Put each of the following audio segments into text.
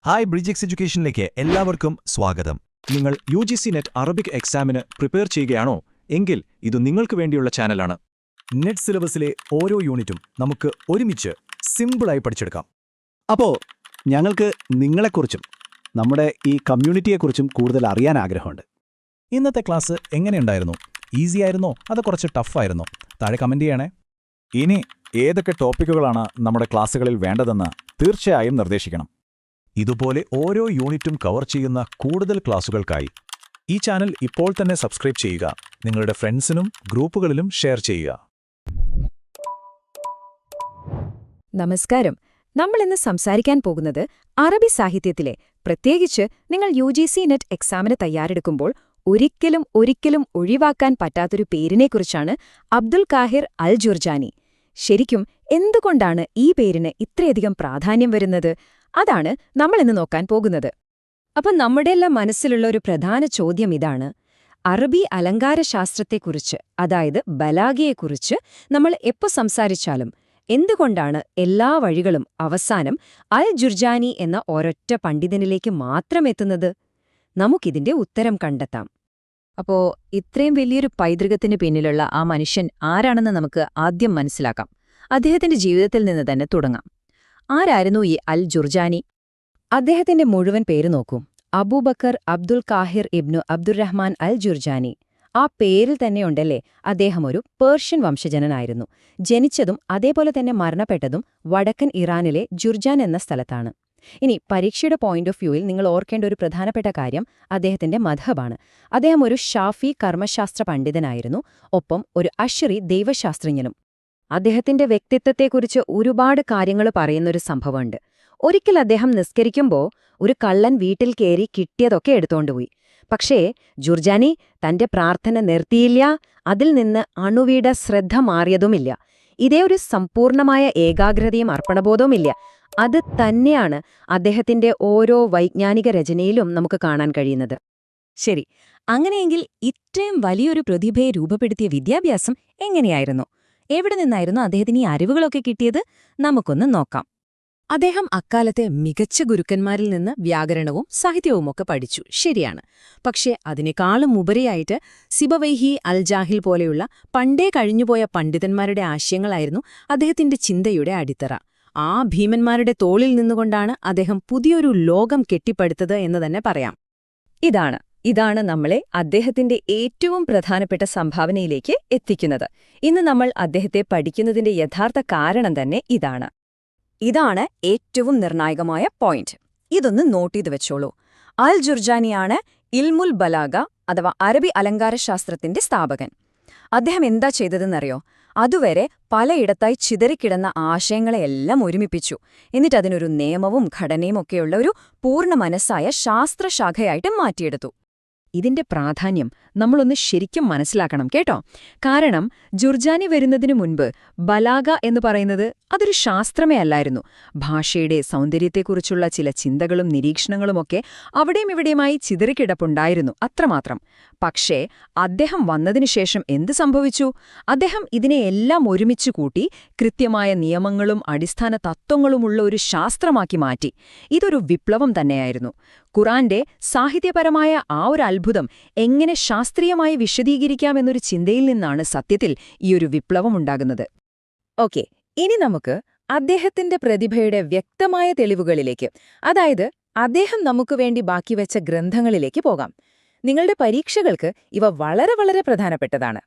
Hi bridge എഡ്യൂക്കേഷനിലേക്ക് എല്ലാവർക്കും സ്വാഗതം. നിങ്ങൾ UGC നെറ്റ് അറബിക് എക്സാമിന് പ്രിപ്പയർ ചെയ്യുകയാണോ എങ്കിൽ ഇത് നിങ്ങൾക്ക് വേണ്ടിയുള്ള ചാനലാണ്. നെറ്റ് സിലബസിലെ ഓരോ യൂണിറ്റും നമുക്ക് ഒരുമിച്ച് സിമ്പിളായി പഠിച്ചെടുക്കാം. അപ്പോൾ ഞങ്ങൾക്ക് നിങ്ങളെക്കുറിച്ചും നമ്മുടെ ഈ കമ്മ്യൂണിറ്റിയെക്കുറിച്ചും കൂടുതൽ അറിയാൻ ആഗ്രഹമുണ്ട്. ഇന്നത്തെ ക്ലാസ് എങ്ങനെയുണ്ടായിരുന്നു? ഈസി ആയിരുന്നോ അതോ കുറച്ച് ടഫായിരുന്നോ? താഴെ കമന്റ് ചെയ്യണേ. ഇനി ഏതൊക്കെ ടോപ്പിക്കുകളാണ് നമ്മുടെ ക്ലാസ്സുകളിൽ വേണ്ടതെന്ന് തീർച്ചയായും നിർദ്ദേശിക്കണം. ഇതുപോലെ ഓരോ യൂണിറ്റും കവർ ചെയ്യുന്ന കൂടുതൽ ക്ലാസുകൾക്കായി ഈ ചാനൽ ഇപ്പോൾ തന്നെ സബ്സ്ക്രൈബ് ചെയ്യുക. നിങ്ങളുടെ ഫ്രണ്ട്സിനും ഗ്രൂപ്പുകളിലും ഷെയർ ചെയ്യുക. നമസ്കാരം. നമ്മൾ ഇന്ന് സംസാരിക്കാൻ പോകുന്നത് അറബി സാഹിത്യത്തിലെ, പ്രത്യേകിച്ച് നിങ്ങൾ UGC നെറ്റ് എക്സാമിന് തയ്യാറെടുക്കുമ്പോൾ ഒരിക്കലും ഒഴിവാക്കാൻ പറ്റാത്തൊരു പേരിനെക്കുറിച്ചാണ്. അബ്ദുൽ കാഹിർ അൽ ജുർജാനി. ശരിക്കും എന്തുകൊണ്ടാണ് ഈ പേരിന് ഇത്രയധികം പ്രാധാന്യം വരുന്നത്? അതാണ് നമ്മളിന്ന് നോക്കാൻ പോകുന്നത്. അപ്പം നമ്മുടെയെല്ലാം മനസ്സിലുള്ള ഒരു പ്രധാന ചോദ്യം ഇതാണ്: അറബി അലങ്കാരശാസ്ത്രത്തെക്കുറിച്ച്, അതായത് ബലാഗയെക്കുറിച്ച് നമ്മൾ എപ്പോൾ സംസാരിച്ചാലും എന്തുകൊണ്ടാണ് എല്ലാ വഴികളും അവസാനം അൽ ജുർജാനി എന്ന ഒരൊറ്റ പണ്ഡിതനിലേക്ക് മാത്രം എത്തുന്നത്? നമുക്കിതിന്റെ ഉത്തരം കണ്ടെത്താം. അപ്പോ ഇത്രയും വലിയൊരു പൈതൃകത്തിന് പിന്നിലുള്ള ആ മനുഷ്യൻ ആരാണെന്ന് നമുക്ക് ആദ്യം മനസ്സിലാക്കാം. അദ്ദേഹത്തിന്റെ ജീവിതത്തിൽ നിന്ന് തന്നെ തുടങ്ങാം. ആരായിരുന്നു ഈ അൽ ജുർജാനി? അദ്ദേഹത്തിന്റെ മുഴുവൻ പേര് നോക്കൂ: അബൂബക്കർ അബ്ദുൽ കാഹിർ ഇബ്നു അബ്ദുറഹ്മാൻ അൽ ജുർജാനി. ആ പേരിൽ തന്നെയുണ്ടല്ലേ, അദ്ദേഹം ഒരു പേർഷ്യൻ വംശജനായിരുന്നു. ജനിച്ചതും അതേപോലെ തന്നെ മരണപ്പെട്ടതും വടക്കൻ ഇറാനിലെ ജുർജാൻ എന്ന സ്ഥലത്താണ്. ഇനി പരീക്ഷയുടെ പോയിന്റ് ഓഫ് വ്യൂവിൽ നിങ്ങൾ ഓർക്കേണ്ട ഒരു പ്രധാനപ്പെട്ട കാര്യം അദ്ദേഹത്തിന്റെ മദ്ഹബാണ്. അദ്ദേഹം ഒരു ഷാഫി കർമ്മശാസ്ത്ര പണ്ഡിതനായിരുന്നു, ഒപ്പം ഒരു അശ്ശരി ദൈവശാസ്ത്രജ്ഞനും. അദ്ദേഹത്തിന്റെ വ്യക്തിത്വത്തെക്കുറിച്ച് ഒരുപാട് കാര്യങ്ങൾ പറയുന്നൊരു സംഭവമുണ്ട്. ഒരിക്കൽ അദ്ദേഹം നിസ്കരിക്കുമ്പോൾ ഒരു കള്ളൻ വീട്ടിൽ കയറി കിട്ടിയതൊക്കെ എടുത്തോണ്ടുപോയി. പക്ഷേ ജുർജാനി തന്റെ പ്രാർത്ഥന നിർത്തിയില്ല, അതിൽ നിന്ന് അണുവീട ശ്രദ്ധ മാറിയതുമില്ല. ഇതേ ഒരു സമ്പൂർണമായ ഏകാഗ്രതയും അർപ്പണബോധവുമില്ല. അത് തന്നെയാണ് അദ്ദേഹത്തിന്റെ ഓരോ വൈജ്ഞാനിക രചനയിലും നമുക്ക് കാണാൻ കഴിയുന്നത്. ശരി, അങ്ങനെയെങ്കിൽ ഇത്രയും വലിയൊരു പ്രതിഭയെ രൂപപ്പെടുത്തിയ വിദ്യാഭ്യാസം എങ്ങനെയായിരുന്നു? എവിടെ നിന്നായിരുന്നു അദ്ദേഹത്തിന് ഈ അറിവുകളൊക്കെ കിട്ടിയത്? നമുക്കൊന്ന് നോക്കാം. അദ്ദേഹം അക്കാലത്തെ മികച്ച ഗുരുക്കന്മാരിൽ നിന്ന് വ്യാകരണവും സാഹിത്യവുമൊക്കെ പഠിച്ചു, ശരിയാണ്. പക്ഷേ അതിനേക്കാളും ഉപരിയായിട്ട് സിബവൈഹി അൽ ജാഹിൽ പോലെയുള്ള പണ്ടേ കഴിഞ്ഞുപോയ പണ്ഡിതന്മാരുടെ ആശയങ്ങളായിരുന്നു അദ്ദേഹത്തിന്റെ ചിന്തയുടെ അടിത്തറ. ആ ഭീമന്മാരുടെ തോളിൽ നിന്നുകൊണ്ടാണ് അദ്ദേഹം പുതിയൊരു ലോകം കെട്ടിപ്പടുത്തത് എന്ന് തന്നെ പറയാം. ഇതാണ് നമ്മളെ അദ്ദേഹത്തിന്റെ ഏറ്റവും പ്രധാനപ്പെട്ട സംഭാവനയിലേക്ക് എത്തിക്കുന്നത്. ഇന്ന് നമ്മൾ അദ്ദേഹത്തെ പഠിക്കുന്നതിന്റെ യഥാർത്ഥ കാരണം തന്നെ ഇതാണ് ഏറ്റവും നിർണായകമായ പോയിന്റ്. ഇതൊന്ന് നോട്ട് ചെയ്ത് വെച്ചോളൂ. അൽ ജുർജാനിയാണ് ഇൽമുൽ ബലാഗ അഥവാ അറബി അലങ്കാരശാസ്ത്രത്തിന്റെ സ്ഥാപകൻ. അദ്ദേഹം എന്താ ചെയ്തതെന്നറിയോ? അതുവരെ പലയിടത്തായി ചിതറിക്കിടന്ന ആശയങ്ങളെയെല്ലാം ഒരുമിപ്പിച്ചു. എന്നിട്ടതിനൊരു നിയമവും ഘടനയും ഒക്കെയുള്ള ഒരു പൂർണ്ണ മനസ്സായ ശാസ്ത്രശാഖയായിട്ട് മാറ്റിയെടുത്തു. ഇതിന്റെ പ്രാധാന്യം നമ്മളൊന്ന് ശരിക്കും മനസ്സിലാക്കണം കേട്ടോ. കാരണം ജുർജാനി വരുന്നതിനു മുൻപ് ബലാഗ എന്ന് പറയുന്നത് അതൊരു ശാസ്ത്രമേ അല്ലായിരുന്നു. ഭാഷയുടെ സൗന്ദര്യത്തെക്കുറിച്ചുള്ള ചില ചിന്തകളും നിരീക്ഷണങ്ങളുമൊക്കെ അവിടെയും ഇവിടെയുമായി ചിതറിക്കിടപ്പുണ്ടായിരുന്നു, അത്രമാത്രം. പക്ഷേ അദ്ദേഹം വന്നതിനുശേഷം എന്ത് സംഭവിച്ചു? അദ്ദേഹം ഇതിനെയെല്ലാം ഒരുമിച്ചു കൂട്ടി കൃത്യമായ നിയമങ്ങളും അടിസ്ഥാന തത്വങ്ങളുമുള്ള ഒരു ശാസ്ത്രമാക്കി മാറ്റി. ഇതൊരു വിപ്ലവം തന്നെയായിരുന്നു. ഖുറാന്റെ സാഹിത്യപരമായ ആ ഒരു അത്ഭുതം എങ്ങനെ ശാസ്ത്രീയമായി വിശദീകരിക്കാമെന്നൊരു ചിന്തയിൽ നിന്നാണ് സത്യത്തിൽ ഈയൊരു വിപ്ലവമുണ്ടാകുന്നത്. ഓക്കെ, ഇനി നമുക്ക് അദ്ദേഹത്തിന്റെ പ്രതിഭയുടെ വ്യക്തമായ തെളിവുകളിലേക്ക്, അതായത് അദ്ദേഹം നമുക്ക് വേണ്ടി ബാക്കിവെച്ച ഗ്രന്ഥങ്ങളിലേക്ക് പോകാം. നിങ്ങളുടെ പരീക്ഷകൾക്ക് ഇവ വളരെ വളരെ പ്രധാനപ്പെട്ടതാണ്.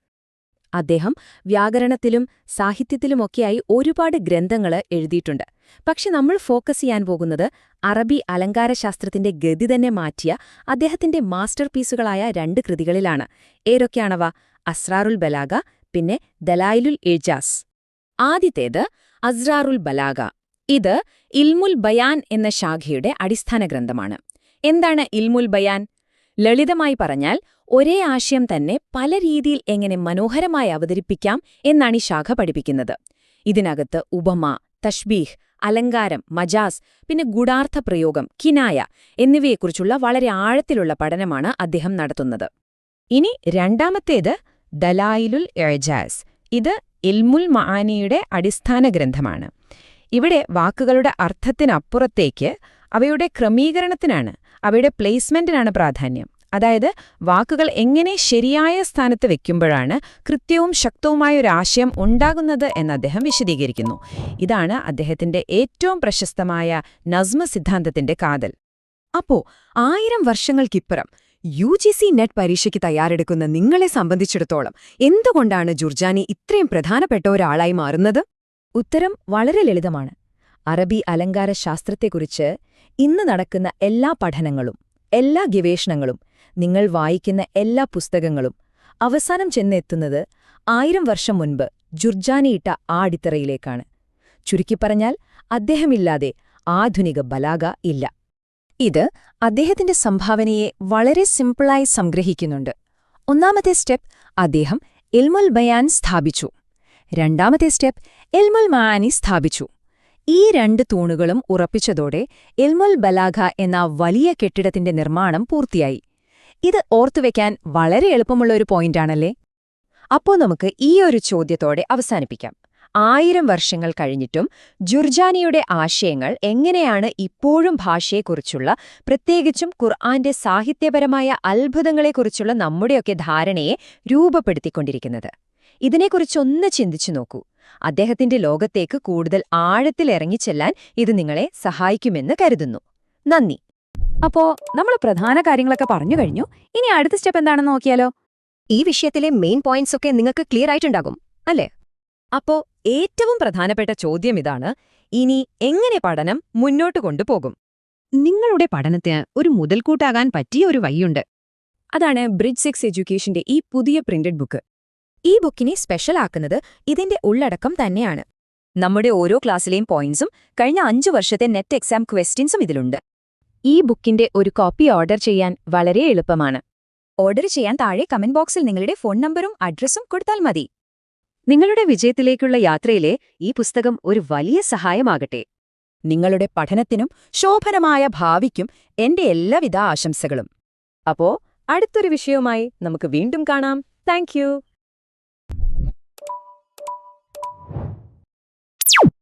അദ്ദേഹം വ്യാകരണത്തിലും സാഹിത്യത്തിലുമൊക്കെയായി ഒരുപാട് ഗ്രന്ഥങ്ങൾ എഴുതിയിട്ടുണ്ട്. പക്ഷെ നമ്മൾ ഫോക്കസ് ചെയ്യാൻ പോകുന്നത് അറബി അലങ്കാരശാസ്ത്രത്തിന്റെ ഗതി തന്നെ മാറ്റിയ അദ്ദേഹത്തിന്റെ മാസ്റ്റർ പീസുകളായ 2 കൃതികളിലാണ്. ഏതൊക്കെയാണവ? അസ്റാറുൽ ബലാഗ, പിന്നെ ദലായിലുൽ ഇജാസ്. ആദ്യത്തേത് അസ്റാറുൽ ബലാഗ. ഇത് ഇൽമുൽ ബയാൻ എന്ന ശാഖയുടെ അടിസ്ഥാന ഗ്രന്ഥമാണ്. എന്താണ് ഇൽമുൽ ബയാൻ? ലളിതമായി പറഞ്ഞാൽ ഒരേ ആശയം തന്നെ പല രീതിയിൽ എങ്ങനെ മനോഹരമായി അവതരിപ്പിക്കാം എന്നാണ് ഈ ശാഖ പഠിപ്പിക്കുന്നത്. ഇതിനകത്ത് ഉപമ, തഷ്ബീഹ്, അലങ്കാരം, മജാസ്, പിന്നെ ഗൂഢാർത്ഥ പ്രയോഗം, കിനായ എന്നിവയെക്കുറിച്ചുള്ള വളരെ ആഴത്തിലുള്ള പഠനമാണ് അദ്ദേഹം നടത്തുന്നത്. ഇനി രണ്ടാമത്തേത് ദലായിലുൽ ഇജാസ്. ഇത് ഇൽമുൽ മആനിയുടെ അടിസ്ഥാന ഗ്രന്ഥമാണ്. ഇവിടെ വാക്കുകളുടെ അർത്ഥത്തിനപ്പുറത്തേക്ക് അവയുടെ ക്രമീകരണത്തിനാണ്, അവയുടെ പ്ലേസ്മെന്റിനാണ് പ്രാധാന്യം. അതായത് വാക്കുകൾ എങ്ങനെ ശരിയായ സ്ഥാനത്ത് വെക്കുമ്പോഴാണ് കൃത്യവും ശക്തവുമായ ഒരു ആശയം ഉണ്ടാകുന്നത് എന്ന് അദ്ദേഹം വിശദീകരിക്കുന്നു. ഇതാണ് അദ്ദേഹത്തിന്റെ ഏറ്റവും പ്രശസ്തമായ നസ്മ സിദ്ധാന്തത്തിന്റെ കാതൽ. അപ്പോ 1000 വർഷങ്ങൾക്കിപ്പുറം UGC നെറ്റ് പരീക്ഷയ്ക്ക് തയ്യാറെടുക്കുന്ന നിങ്ങളെ സംബന്ധിച്ചിടത്തോളം എന്തുകൊണ്ടാണ് ജുർജാനി ഇത്രയും പ്രധാനപ്പെട്ട ഒരാളായി മാറുന്നത്? ഉത്തരം വളരെ ലളിതമാണ്. അറബി അലങ്കാരശാസ്ത്രത്തെക്കുറിച്ച് ഇന്ന് നടക്കുന്ന എല്ലാ പഠനങ്ങളും, എല്ലാ ഗവേഷണങ്ങളും, നിങ്ങൾ വായിക്കുന്ന എല്ലാ പുസ്തകങ്ങളും അവസാനം ചെന്നെത്തുന്നത് 1000 വർഷം മുൻപ് ജുർജാനിയിട്ട ആ അടിത്തറയിലേക്കാണ്. ചുരുക്കിപ്പറഞ്ഞാൽ, അദ്ദേഹമില്ലാതെ ആധുനിക ബലാഗ ഇല്ല. ഇത് അദ്ദേഹത്തിന്റെ സംഭാവനയെ വളരെ സിമ്പിളായി സംഗ്രഹിക്കുന്നുണ്ട്. ഒന്നാമത്തെ സ്റ്റെപ്പ്, അദ്ദേഹം ഇൽമുൽ ബയാൻ സ്ഥാപിച്ചു. രണ്ടാമത്തെ സ്റ്റെപ്പ്, ഇൽമുൽ മആനി സ്ഥാപിച്ചു. ഈ 2 തൂണുകളും ഉറപ്പിച്ചതോടെ ഇൽമുൽ ബലാഗ എന്ന വലിയ കെട്ടിടത്തിന്റെ നിർമ്മാണം പൂർത്തിയായി. ഇത് ഓർത്തുവെക്കാൻ വളരെ എളുപ്പമുള്ള ഒരു പോയിന്റാണല്ലേ? അപ്പോൾ നമുക്ക് ഈ ഒരു ചോദ്യത്തോടെ അവസാനിപ്പിക്കാം. 1000 വർഷങ്ങൾ കഴിഞ്ഞിട്ടും ജുർജാനിയുടെ ആശയങ്ങൾ എങ്ങനെയാണ് ഇപ്പോഴും ഭാഷയെക്കുറിച്ചുള്ള, പ്രത്യേകിച്ചും ഖുർആന്റെ സാഹിത്യപരമായ അത്ഭുതങ്ങളെക്കുറിച്ചുള്ള നമ്മുടെയൊക്കെ ധാരണയെ രൂപപ്പെടുത്തിക്കൊണ്ടിരിക്കുന്നത്? ഇതിനെക്കുറിച്ചൊന്ന് ചിന്തിച്ചു നോക്കൂ. അദ്ദേഹത്തിന്റെ ലോകത്തേക്ക് കൂടുതൽ ആഴത്തിൽ ഇറങ്ങിച്ചെല്ലാൻ ഇത് നിങ്ങളെ സഹായിക്കുമെന്ന് കരുതുന്നു. നന്ദി. അപ്പോ നമ്മൾ പ്രധാന കാര്യങ്ങളൊക്കെ പറഞ്ഞു കഴിഞ്ഞു. ഇനി അടുത്ത സ്റ്റെപ്പ് എന്താണെന്ന് നോക്കിയാലോ? ഈ വിഷയത്തിലെ മെയിൻ പോയിന്റ്സ് ഒക്കെ നിങ്ങൾക്ക് ക്ലിയർ ആയിട്ടുണ്ടാകും, അല്ലേ? അപ്പോ ഏറ്റവും പ്രധാനപ്പെട്ട ചോദ്യം ഇതാണ്: ഇനി എങ്ങനെ പഠനം മുന്നോട്ട് കൊണ്ടുപോകും? നിങ്ങളുടെ പഠനത്തിന് ഒരു മുതൽക്കൂട്ടാകാൻ പറ്റിയ ഒരു വഴിയുണ്ട്. അതാണ് ബ്രിഡ്ജ് 6 എഡ്യൂക്കേഷന്റെ ഈ പുതിയ പ്രിന്റഡ് ബുക്ക്. ഈ ബുക്കിനെ സ്പെഷ്യൽ ആക്കുന്നത് ഇതിന്റെ ഉള്ളടക്കം തന്നെയാണ്. നമ്മുടെ ഓരോ ക്ലാസ്സിലെയും പോയിന്റ്സും കഴിഞ്ഞ 5 വർഷത്തെ നെറ്റ് എക്സാം ക്വസ്റ്റ്യൻസും ഇതിലുണ്ട്. ഈ ബുക്കിന്റെ ഒരു കോപ്പി ഓർഡർ ചെയ്യാൻ വളരെ എളുപ്പമാണ്. ഓർഡർ ചെയ്യാൻ താഴെ കമന്റ് ബോക്സിൽ നിങ്ങളുടെ ഫോൺ നമ്പറും അഡ്രസ്സും കൊടുത്താൽ മതി. നിങ്ങളുടെ വിജയത്തിലേക്കുള്ള യാത്രയിലെ ഈ പുസ്തകം ഒരു വലിയ സഹായമാകട്ടെ. നിങ്ങളുടെ പഠനത്തിനും ശോഭനമായ ഭാവിക്കും എന്റെ എല്ലാവിധ ആശംസകളും. അപ്പോ അടുത്തൊരു വിഷയവുമായി നമുക്ക് വീണ്ടും കാണാം. Thank you.